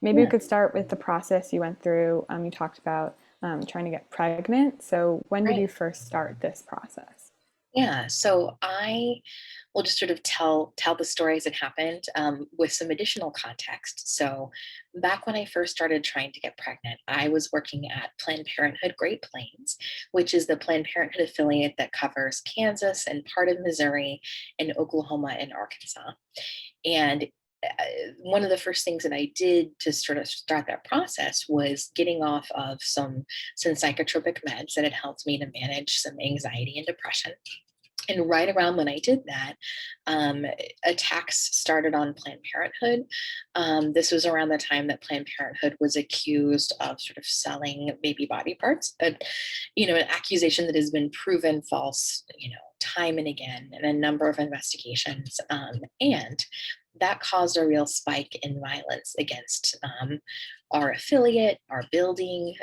maybe we Yeah, could start with the process you went through. You talked about trying to get pregnant. So when did right. you first start this process? Yeah. So I will just sort of tell the story as it happened with some additional context. So back when I first started trying to get pregnant, I was working at Planned Parenthood Great Plains, which is the Planned Parenthood affiliate that covers Kansas and part of Missouri and Oklahoma and Arkansas. And one of the first things that I did to sort of start that process was getting off of some psychotropic meds that had helped me to manage some anxiety and depression. And right around when I did that, um, attacks started on Planned Parenthood. This was around the time that Planned Parenthood was accused of sort of selling baby body parts, an accusation that has been proven false, time and again in a number of investigations. And that caused a real spike in violence against our affiliate, our building,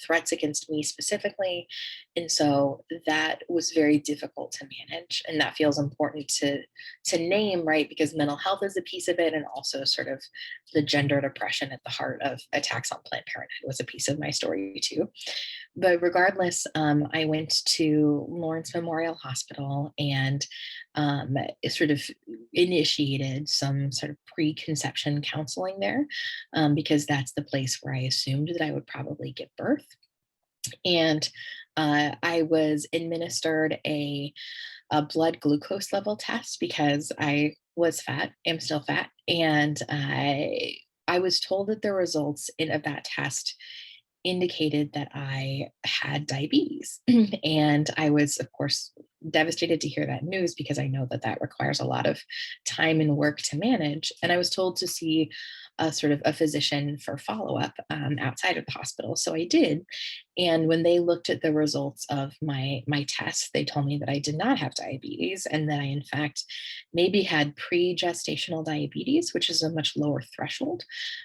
threats against me specifically. And so that was very difficult to manage. And that feels important to name, right? Because mental health is a piece of it, and also sort of the gender oppression at the heart of attacks on Planned Parenthood was a piece of my story too. But regardless, I went to Lawrence Memorial Hospital and sort of initiated some sort of preconception counseling there, because that's the place where I assumed that I would probably give birth. And I was administered a blood glucose level test because I was fat, am still fat, and I was told that the results of that test indicated that I had diabetes. And I was, of course, devastated to hear that news because I know that that requires a lot of time and work to manage. And I was told to see a sort of a physician for follow up outside of the hospital. So I did. And when they looked at the results of my tests, they told me that I did not have diabetes and that I, in fact, maybe had pre-gestational diabetes, which is a much lower threshold,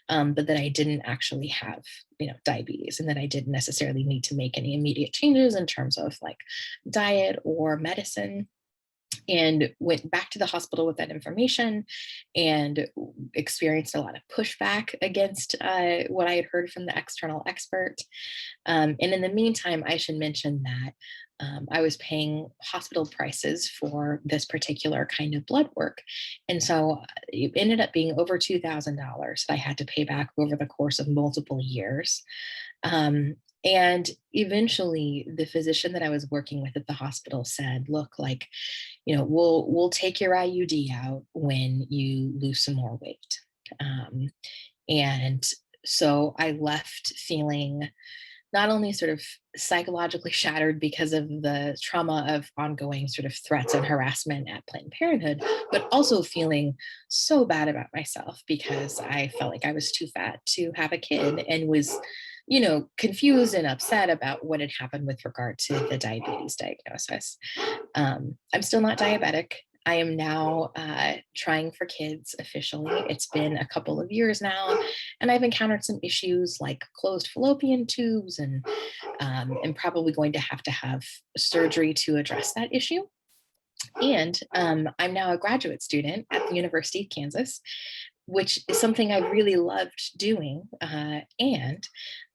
but that I didn't actually have diabetes, and that I didn't necessarily need to make any immediate changes in terms of like diet or medicine. And went back to the hospital with that information and experienced a lot of pushback against what I had heard from the external expert. And in the meantime, I should mention that I was paying hospital prices for this particular kind of blood work. And so it ended up being over $2,000 that I had to pay back over the course of multiple years. And eventually, the physician that I was working with at the hospital said, "Look, like, we'll take your IUD out when you lose some more weight." Um, and so I left feeling not only sort of psychologically shattered because of the trauma of ongoing sort of threats and harassment at Planned Parenthood, but also feeling so bad about myself because I felt like I was too fat to have a kid and was, confused and upset about what had happened with regard to the diabetes diagnosis. I'm still not diabetic. I am now trying for kids officially. It's been a couple of years now, and I've encountered some issues like closed fallopian tubes, and am probably going to have surgery to address that issue. And I'm now a graduate student at the University of Kansas, which is something I really loved doing. And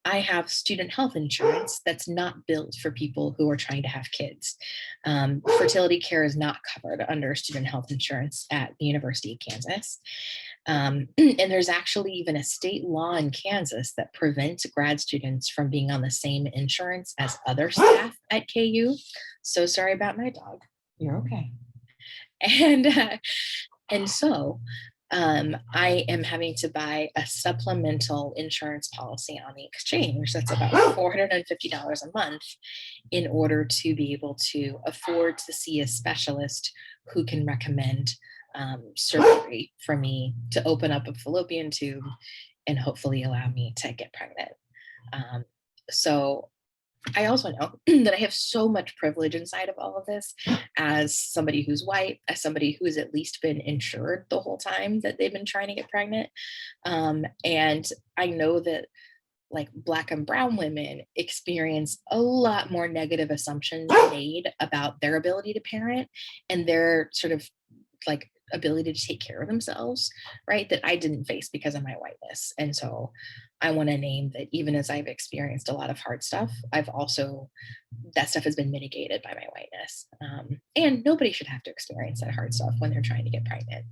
I have student health insurance that's not built for people who are trying to have kids. Fertility care is not covered under student health insurance at the University of Kansas. And there's actually even a state law in Kansas that prevents grad students from being on the same insurance as other staff at KU. So sorry about my dog. You're okay. And I am having to buy a supplemental insurance policy on the exchange that's about $450 a month in order to be able to afford to see a specialist who can recommend surgery for me to open up a fallopian tube and hopefully allow me to get pregnant. Um, so I also know that I have so much privilege inside of all of this as somebody who's white, as somebody who's at least been insured the whole time that they've been trying to get pregnant. And I know that like Black and Brown women experience a lot more negative assumptions made about their ability to parent and their sort of like ability to take care of themselves, right? That I didn't face because of my whiteness. And so I want to name that even as I've experienced a lot of hard stuff, I've also, that stuff has been mitigated by my whiteness. And nobody should have to experience that hard stuff when they're trying to get pregnant.